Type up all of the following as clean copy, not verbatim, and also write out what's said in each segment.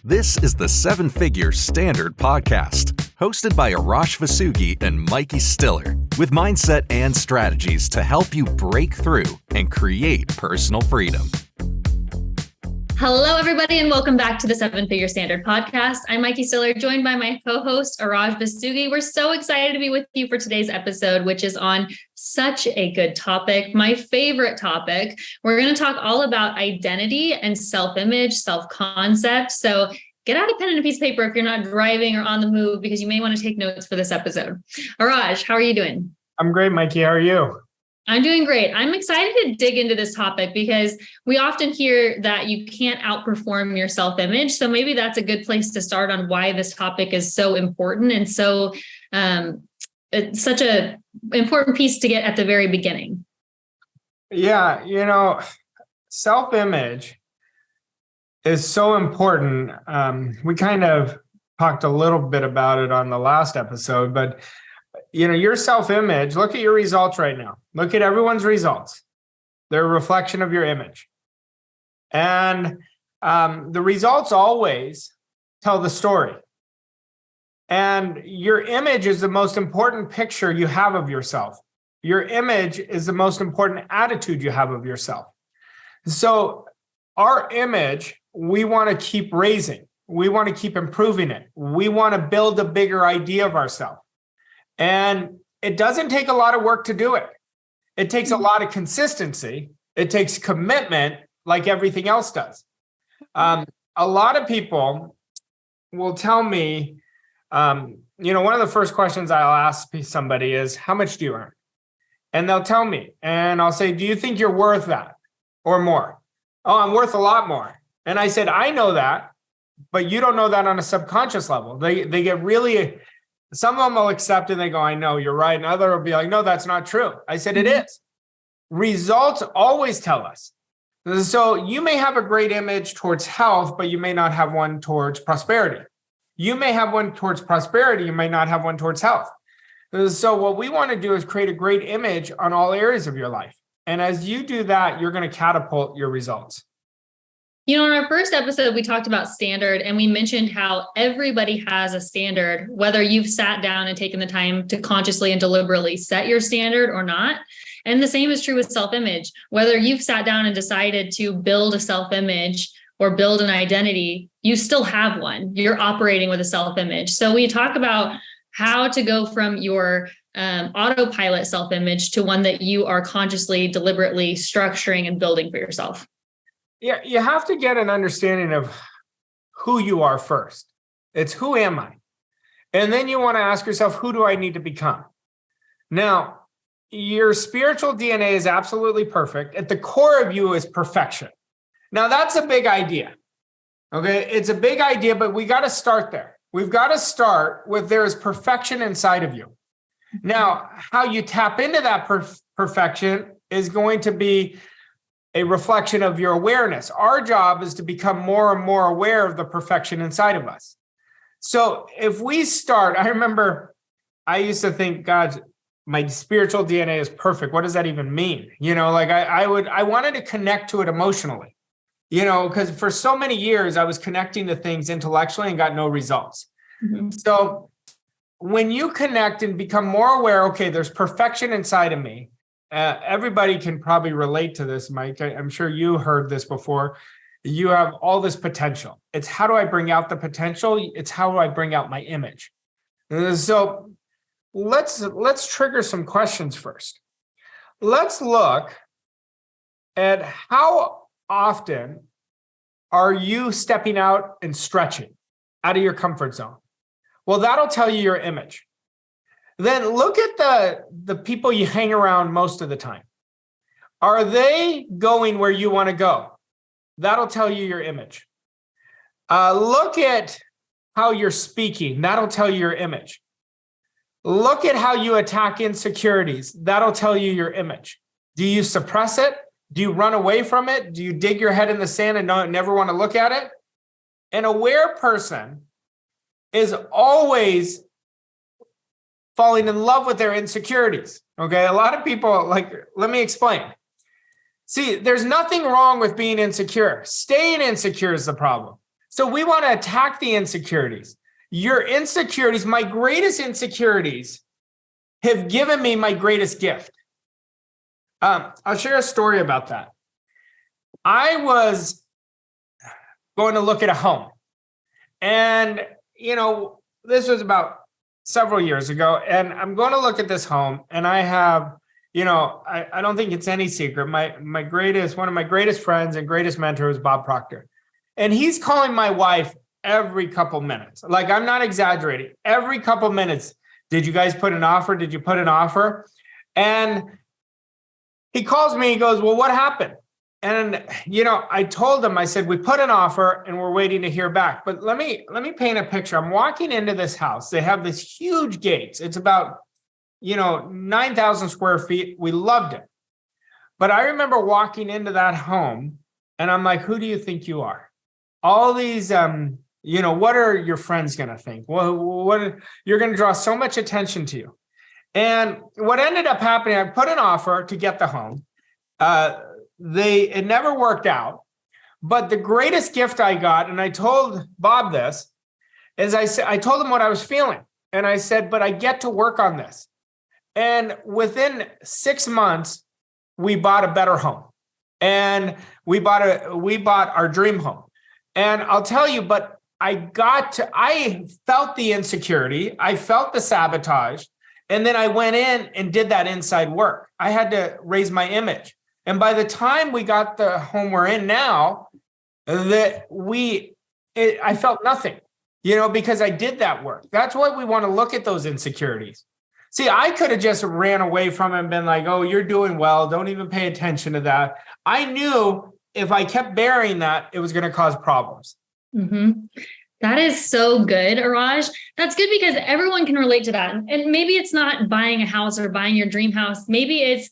This is the Seven Figure Standard Podcast, hosted by Arash Vossoughi and Mykie Stiller, with mindset and strategies to help you break through and create personal freedom. Hello, everybody, and welcome back to the Seven Figure Standard Podcast. I'm Mykie Stiller, joined by my co-host, Arash Vossoughi. We're so excited to be with you for today's episode, which is on such a good topic, my favorite topic. We're going to talk all about identity and self-image, self-concept. So get out a pen and a piece of paper if you're not driving or on the move, because you may want to take notes for this episode. Arash, how are you doing? I'm great, Mykie. How are you? I'm doing great. I'm excited to dig into this topic because we often hear that you can't outperform your self-image. So maybe that's a good place to start on why this topic is so important and so it's such an important piece to get at the very beginning. Yeah, self-image is so important. We kind of talked a little bit about it on the last episode, but your self-image, look at your results right now. Look at everyone's results. They're a reflection of your image. And the results always tell the story. And your image is the most important picture you have of yourself. Your image is the most important attitude you have of yourself. So our image, we want to keep raising. We want to keep improving it. We want to build a bigger idea of ourselves. And it doesn't take a lot of work to do it. It takes a lot of consistency. It takes commitment, like everything else does. A lot of people will tell me, one of the first questions I'll ask somebody is, how much do you earn? And they'll tell me, and I'll say, do you think you're worth that or more? Oh, I'm worth a lot more. And I said, I know that, but you don't know that on a subconscious level. They get really... Some of them will accept and they go, I know, you're right. And others will be like, no, that's not true. I said, it is. Results always tell us. So you may have a great image towards health, but you may not have one towards prosperity. You may have one towards prosperity. You may not have one towards health. So what we want to do is create a great image on all areas of your life. And as you do that, you're going to catapult your results. In our first episode, we talked about standard and we mentioned how everybody has a standard, whether you've sat down and taken the time to consciously and deliberately set your standard or not. And the same is true with self-image. Whether you've sat down and decided to build a self-image or build an identity, you still have one. You're operating with a self-image. So we talk about how to go from your autopilot self-image to one that you are consciously, deliberately structuring and building for yourself. Yeah, you have to get an understanding of who you are first. It's who am I? And then you want to ask yourself, who do I need to become? Now, your spiritual DNA is absolutely perfect. At the core of you is perfection. Now, that's a big idea. Okay, it's a big idea, but we got to start there. We've got to start with there is perfection inside of you. Now, how you tap into that perfection is going to be a reflection of your awareness. Our job is to become more and more aware of the perfection inside of us. So if we start, I remember I used to think, God, my spiritual DNA is perfect. What does that even mean? I wanted to connect to it emotionally, because for so many years I was connecting to things intellectually and got no results. Mm-hmm. So when you connect and become more aware, okay, there's perfection inside of me. Everybody can probably relate to this, Mike. I'm sure you heard this before. You have all this potential. It's how do I bring out the potential? It's how do I bring out my image? So let's trigger some questions first. Let's look at how often are you stepping out and stretching out of your comfort zone? Well, that'll tell you your image. Then look at the people you hang around most of the time. Are they going where you want to go? That'll tell you your image. Look at how you're speaking. That'll tell you your image. Look at how you attack insecurities. That'll tell you your image. Do you suppress it? Do you run away from it? Do you dig your head in the sand and never want to look at it? An aware person is always falling in love with their insecurities. Okay. A lot of people let me explain. See, there's nothing wrong with being insecure. Staying insecure is the problem. So we want to attack the insecurities. Your insecurities, my greatest insecurities, have given me my greatest gift. I'll share a story about that. I was going to look at a home. And, this was about several years ago. And I'm going to look at this home. And I have, I don't think it's any secret. One of my greatest friends and greatest mentor was Bob Proctor. And he's calling my wife every couple minutes. Like, I'm not exaggerating. Every couple minutes, did you guys put an offer? Did you put an offer? And he calls me, he goes, well, what happened? And, I told him, I said, we put an offer and we're waiting to hear back. But let me paint a picture. I'm walking into this house. They have this huge gates. It's about, 9,000 square feet. We loved it. But I remember walking into that home and I'm like, who do you think you are? All these, what are your friends going to think? What you're going to draw so much attention to you. And what ended up happening, I put an offer to get the home. It never worked out. But the greatest gift I got, and I told Bob this, is I told him what I was feeling. And I said, but I get to work on this. And within 6 months, we bought a better home. And we bought our dream home. And I'll tell you, but I felt the insecurity. I felt the sabotage. And then I went in and did that inside work. I had to raise my image. And by the time we got the home we're in now, I felt nothing, because I did that work. That's why we want to look at those insecurities. See, I could have just ran away from it and been like, oh, you're doing well. Don't even pay attention to that. I knew if I kept bearing that, it was going to cause problems. Mm-hmm. That is so good, Arash. That's good because everyone can relate to that. And maybe it's not buying a house or buying your dream house. Maybe it's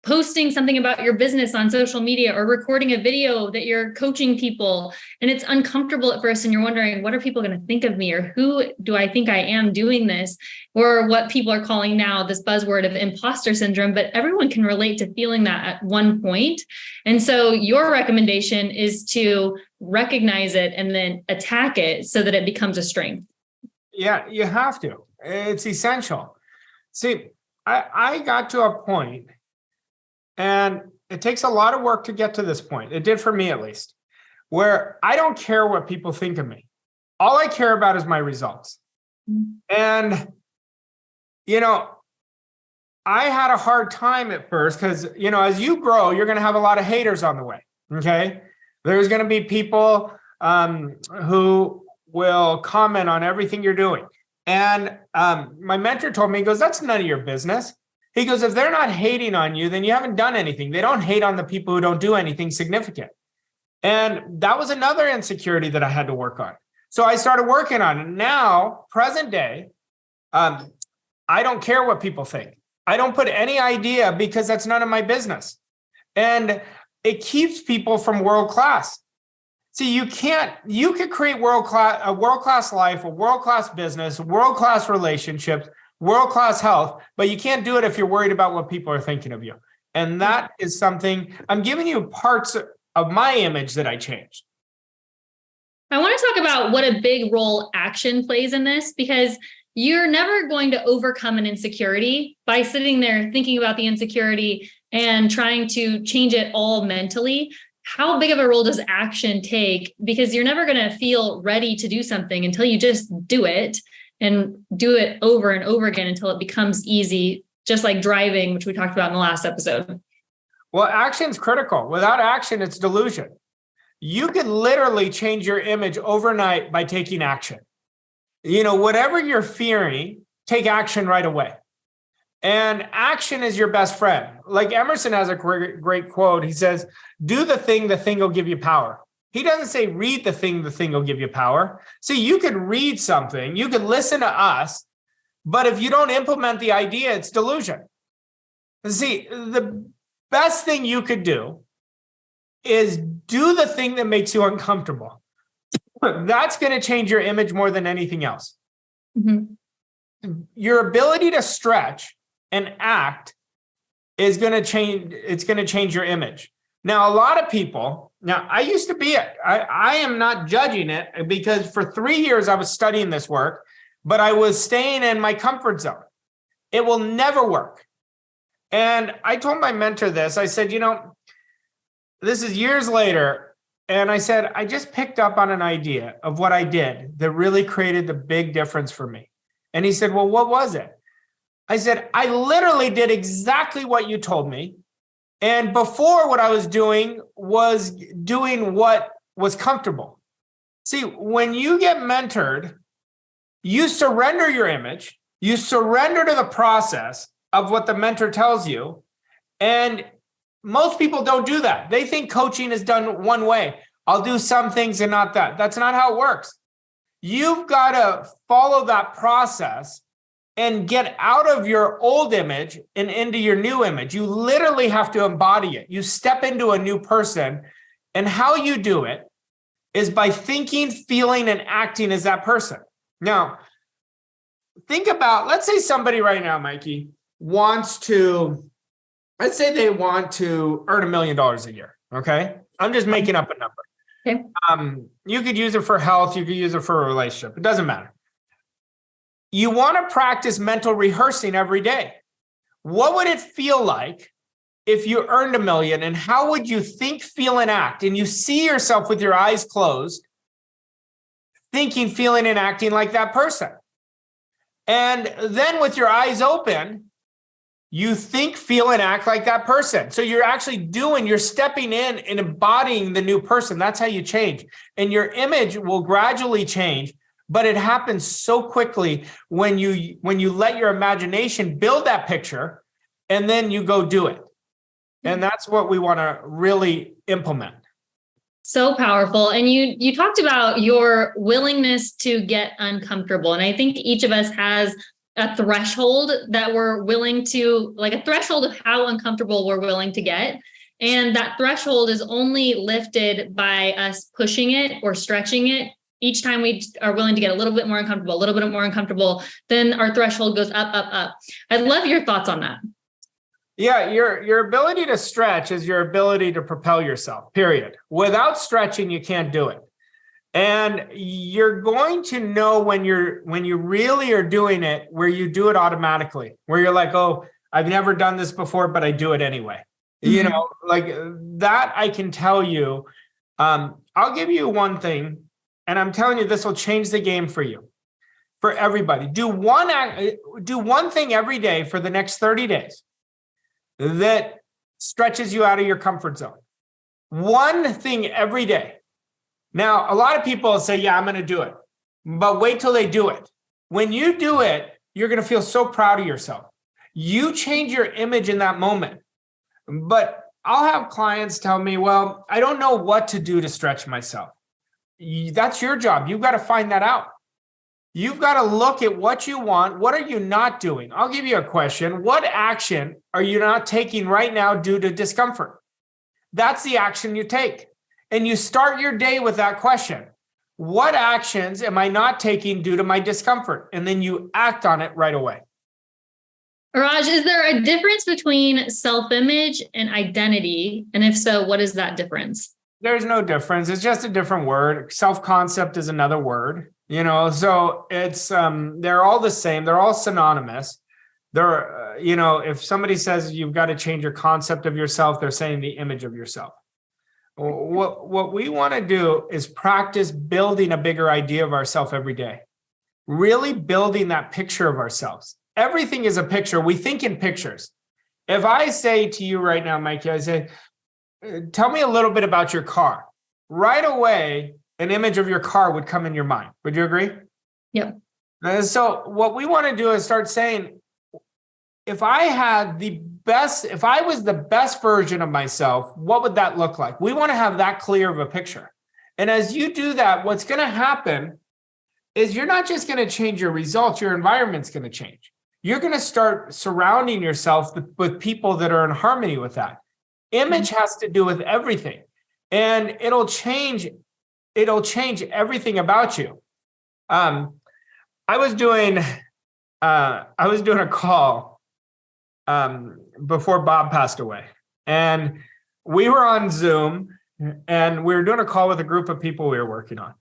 posting something about your business on social media or recording a video that you're coaching people. And it's uncomfortable at first. And you're wondering, what are people going to think of me? Or who do I think I am doing this? Or what people are calling now this buzzword of imposter syndrome. But everyone can relate to feeling that at one point. And so your recommendation is to recognize it and then attack it so that it becomes a strength. Yeah, you have to. It's essential. See, I got to a point, and it takes a lot of work to get to this point. It did for me, at least, where I don't care what people think of me. All I care about is my results. And, I had a hard time at first because, as you grow, you're going to have a lot of haters on the way. Okay. There's going to be people who will comment on everything you're doing. And my mentor told me, he goes, that's none of your business. He goes, if they're not hating on you, then you haven't done anything. They don't hate on the people who don't do anything significant. And that was another insecurity that I had to work on. So I started working on it. Now, present day, I don't care what people think. I don't put any idea because that's none of my business. And it keeps people from world class. See, you could create a world-class life, a world-class business, world-class relationships, world-class health, but you can't do it if you're worried about what people are thinking of you. And that is something, I'm giving you parts of my image that I changed. I want to talk about what a big role action plays in this, because you're never going to overcome an insecurity by sitting there thinking about the insecurity and trying to change it all mentally. How big of a role does action take? Because you're never going to feel ready to do something until you just do it and do it over and over again until it becomes easy, just like driving, which we talked about in the last episode. Well, action's critical. Without action, it's delusion. You can literally change your image overnight by taking action. Whatever you're fearing, take action right away. And action is your best friend. Like Emerson has a great quote. He says, do the thing will give you power. He doesn't say read the thing will give you power. See, you can read something, you can listen to us, but if you don't implement the idea, it's delusion. See, the best thing you could do is do the thing that makes you uncomfortable. That's going to change your image more than anything else. Mm-hmm. Your ability to stretch and act is going to change. It's going to change your image. Now, a lot of people Now, I used to be it. I am not judging it, because for 3 years I was studying this work, but I was staying in my comfort zone. It will never work. And I told my mentor this. I said, this is years later. And I said, I just picked up on an idea of what I did that really created the big difference for me. And he said, well, what was it? I said, I literally did exactly what you told me. And before, what I was doing was doing what was comfortable. See, when you get mentored, you surrender your image, you surrender to the process of what the mentor tells you. And most people don't do that. They think coaching is done one way. I'll do some things and not that. That's not how it works. You've got to follow that process and get out of your old image and into your new image. You literally have to embody it. You step into a new person. And how you do it is by thinking, feeling, and acting as that person. Now, think about, let's say somebody right now, Mykie, let's say they want to earn $1 million a year. Okay. I'm just making up a number. Okay. You could use it for health. You could use it for a relationship. It doesn't matter. You want to practice mental rehearsing every day. What would it feel like if you earned $1 million, and how would you think, feel, and act? And you see yourself with your eyes closed, thinking, feeling, and acting like that person. And then with your eyes open, you think, feel, and act like that person. So you're actually you're stepping in and embodying the new person. That's how you change. And your image will gradually change, but it happens so quickly when you let your imagination build that picture, and then you go do it. And that's what we want to really implement. So powerful. And you talked about your willingness to get uncomfortable. And I think each of us has a threshold that we're willing to, like a threshold of how uncomfortable we're willing to get. And that threshold is only lifted by us pushing it or stretching it. Each time we are willing to get a little bit more uncomfortable, a little bit more uncomfortable, then our threshold goes up, up, up. I'd love your thoughts on that. Yeah, your ability to stretch is your ability to propel yourself, period. Without stretching, you can't do it. And you're going to know when you really are doing it, where you do it automatically, where you're like, oh, I've never done this before, but I do it anyway. Mm-hmm. Like that, I can tell you. I'll give you one thing, and I'm telling you, this will change the game for you, for everybody. Do one thing every day for the next 30 days that stretches you out of your comfort zone. One thing every day. Now, a lot of people say, yeah, I'm going to do it, but wait till they do it. When you do it, you're going to feel so proud of yourself. You change your image in that moment. But I'll have clients tell me, well, I don't know what to do to stretch myself. That's your job. You've got to find that out. You've got to look at what you want. What are you not doing? I'll give you a question. What action are you not taking right now due to discomfort? That's the action you take. And you start your day with that question. What actions am I not taking due to my discomfort? And then you act on it right away. Arash, is there a difference between self-image and identity? And if so, what is that difference? There's no difference. It's just a different word. Self-concept is another word, so it's, they're all the same. They're all synonymous. They're, if somebody says you've got to change your concept of yourself, they're saying the image of yourself. What we want to do is practice building a bigger idea of ourselves every day, really building that picture of ourselves. Everything is a picture. We think in pictures. If I say to you right now, Mykie, I say, tell me a little bit about your car. Right away, an image of your car would come in your mind. Would you agree? Yep. And so what we want to do is start saying, if I was the best version of myself, what would that look like? We want to have that clear of a picture. And as you do that, what's going to happen is you're not just going to change your results, your environment's going to change. You're going to start surrounding yourself with people that are in harmony with that. Image has to do with everything, and it'll change everything about you. I was doing a call before Bob passed away, and we were on Zoom, and we were doing a call with a group of people we were working on.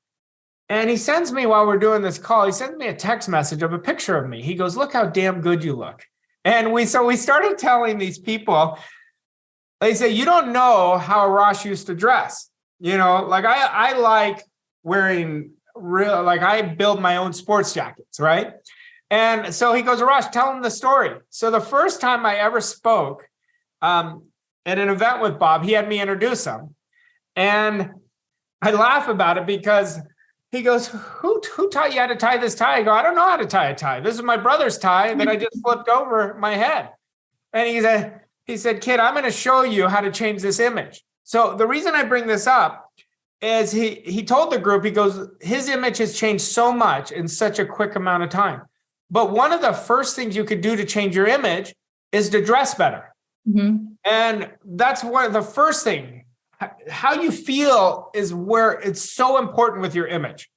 And he sends me, while we're doing this call, he sends me a text message of a picture of me. He goes, "Look how damn good you look." And we started telling these people, they say, "You don't know how Arash used to dress. Like I like wearing real, like I build my own sports jackets, right?" And so he goes, "Arash, tell him the story." So the first time I ever spoke at an event with Bob, he had me introduce him. And I laugh about it because he goes, who taught you how to tie this tie? I go, "I don't know how to tie a tie. This is my brother's tie that I just flipped over my head." And he said, "Kid, I'm going to show you how to change this image." So the reason I bring this up is he told the group, he goes, his image has changed so much in such a quick amount of time. But one of the first things you could do to change your image is to dress better. Mm-hmm. And that's one of the first thing. How you feel is where it's so important with your image.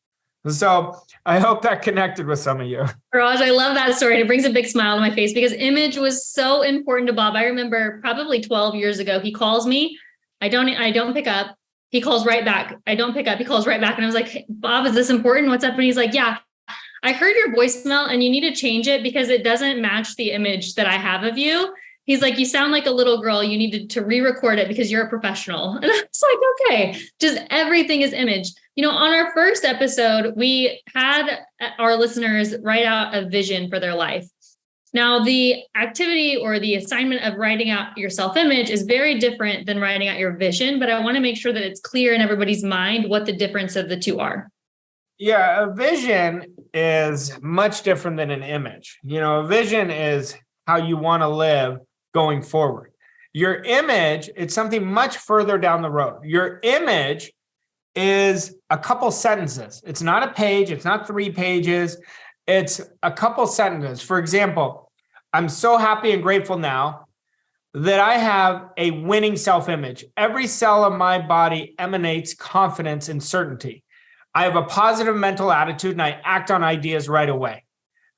So I hope that connected with some of you. Raj, I love that story. It brings a big smile on my face because image was so important to Bob. I remember probably 12 years ago, he calls me. I don't pick up. He calls right back. I don't pick up. He calls right back. And I was like, "Hey, Bob, is this important? What's up?" And he's like, "Yeah, I heard your voicemail and you need to change it because it doesn't match the image that I have of you." He's like, "You sound like a little girl. You needed to re-record it because you're a professional." And I was like, okay, just everything is image. On our first episode, we had our listeners write out a vision for their life. Now, the activity or the assignment of writing out your self-image is very different than writing out your vision, but I want to make sure that it's clear in everybody's mind what the difference of the two are. Yeah, a vision is much different than an image. A vision is how you want to live going forward. Your image, it's something much further down the road. Your image is a couple sentences. It's not a page. It's not 3 pages. It's a couple sentences. For example, "I'm so happy and grateful now that I have a winning self-image. Every cell of my body emanates confidence and certainty. I have a positive mental attitude and I act on ideas right away."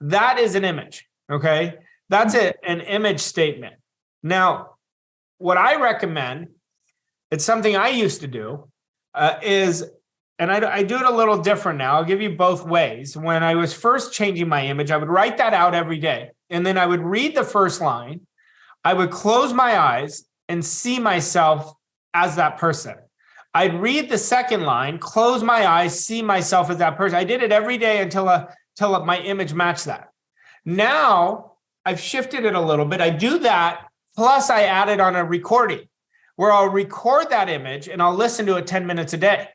That is an image, okay? That's an image statement. Now, what I recommend, it's something I used to do, and I do it a little different now. I'll give you both ways. When I was first changing my image, I would write that out every day. And then I would read the first line. I would close my eyes and see myself as that person. I'd read the second line, close my eyes, see myself as that person. I did it every day until my image matched that. Now, I've shifted it a little bit. I do that, plus I added on a recording where I'll record that image and I'll listen to it 10 minutes a day.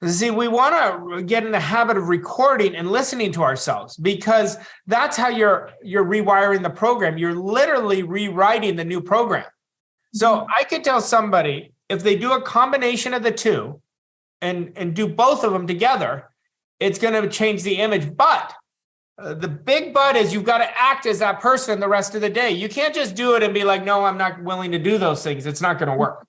See, we want to get in the habit of recording and listening to ourselves because that's how you're rewiring the program. You're literally rewriting the new program. So I could tell somebody, if they do a combination of the two and do both of them together, it's going to change the image. But the big but is you've got to act as that person the rest of the day. You can't just do it and be like, "No, I'm not willing to do those things." It's not going to work.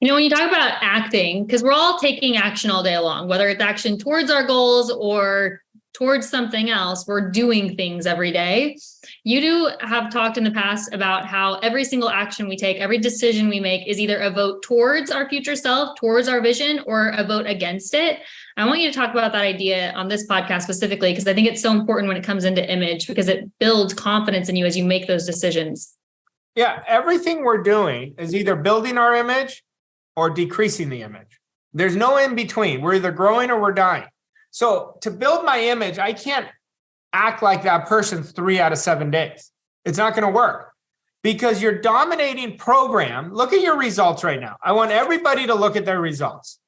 When you talk about acting, because we're all taking action all day long, whether it's action towards our goals or towards something else, we're doing things every day. You have talked in the past about how every single action we take, every decision we make is either a vote towards our future self, towards our vision, or a vote against it. I want you to talk about that idea on this podcast specifically, because I think it's so important when it comes into image, because it builds confidence in you as you make those decisions. Yeah, everything we're doing is either building our image or decreasing the image. There's no in between. We're either growing or we're dying. So to build my image, I can't act like that person 3 out of 7 days. It's not going to work because your dominating program, look at your results right now. I want everybody to look at their results.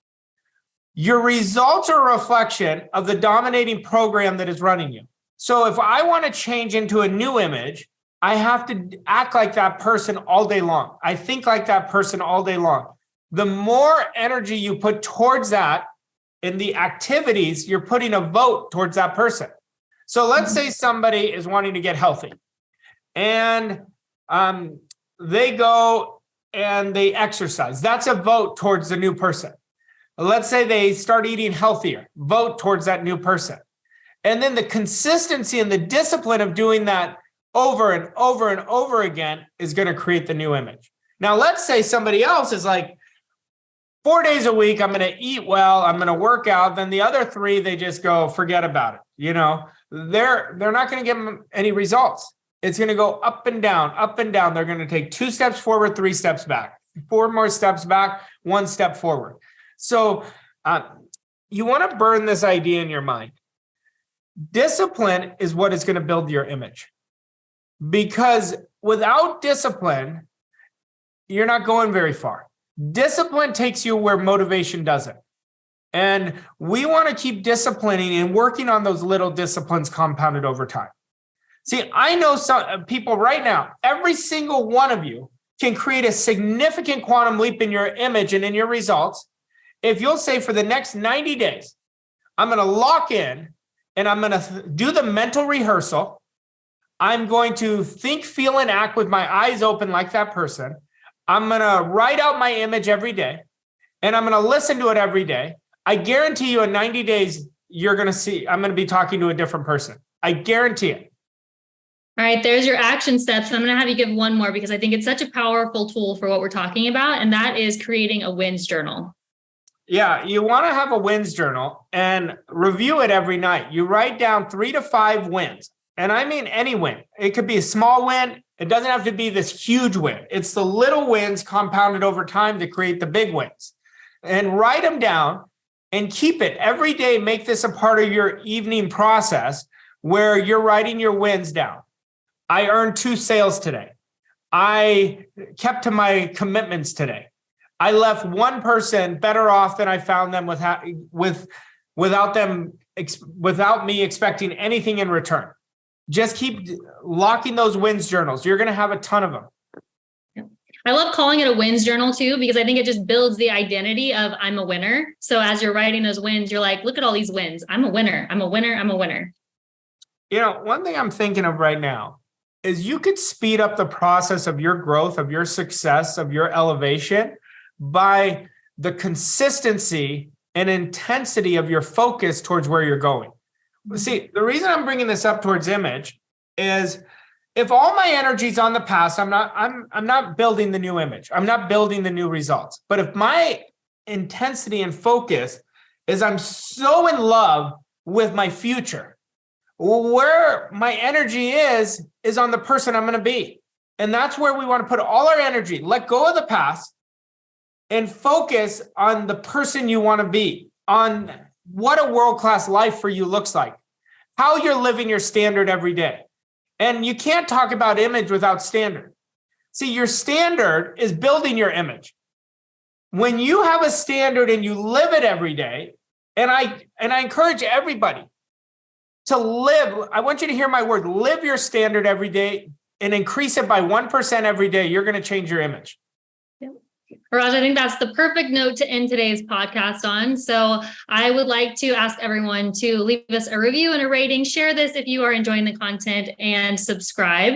Your results are a reflection of the dominating program that is running you. So if I want to change into a new image, I have to act like that person all day long. I think like that person all day long. The more energy you put towards that in the activities, you're putting a vote towards that person. So let's say somebody is wanting to get healthy and they go and they exercise. That's a vote towards the new person. Let's say they start eating healthier, vote towards that new person. And then the consistency and the discipline of doing that over and over and over again is going to create the new image. Now, let's say somebody else is like, 4 days a week, I'm going to eat well, I'm going to work out. Then the other 3, they just go, forget about it. They're not going to get any results. It's going to go up and down, up and down. They're going to take 2 steps forward, 3 steps back, 4 more steps back, 1 step forward. So you want to burn this idea in your mind. Discipline is what is going to build your image. Because without discipline, you're not going very far. Discipline takes you where motivation doesn't. And we want to keep disciplining and working on those little disciplines compounded over time. See, I know some people right now, every single one of you can create a significant quantum leap in your image and in your results. If you'll say for the next 90 days, I'm going to lock in and I'm going to do the mental rehearsal. I'm going to think, feel, and act with my eyes open like that person. I'm going to write out my image every day and I'm going to listen to it every day. I guarantee you in 90 days, you're going to see, I'm going to be talking to a different person. I guarantee it. All right, there's your action steps. And I'm going to have you give one more because I think it's such a powerful tool for what we're talking about. And that is creating a wins journal. Yeah, you want to have a wins journal and review it every night. You write down 3 to 5 wins. And I mean any win. It could be a small win. It doesn't have to be this huge win. It's the little wins compounded over time to create the big wins. And write them down and keep it every day. Make this a part of your evening process where you're writing your wins down. I earned 2 sales today. I kept to my commitments today. I left one person better off than I found them without me expecting anything in return. Just keep locking those wins journals. You're going to have a ton of them. I love calling it a wins journal too, because I think it just builds the identity of I'm a winner. So as you're writing those wins, you're like, look at all these wins. I'm a winner. I'm a winner. I'm a winner. One thing I'm thinking of right now is you could speed up the process of your growth, of your success, of your elevation by the consistency and intensity of your focus towards where you're going. See, the reason I'm bringing this up towards image is if all my energy's on the past, I'm not building the new image. I'm not building the new results. But if my intensity and focus is I'm so in love with my future, where my energy is on the person I'm going to be. And that's where we want to put all our energy. Let go of the past and focus on the person you want to be, on what a world-class life for you looks like, how you're living your standard every day. And you can't talk about image without standard. See, your standard is building your image. When you have a standard and you live it every day, and I encourage everybody to live, I want you to hear my word, live your standard every day and increase it by 1% every day. You're going to change your image. Arash, I think that's the perfect note to end today's podcast on. So I would like to ask everyone to leave us a review and a rating, share this if you are enjoying the content, and subscribe.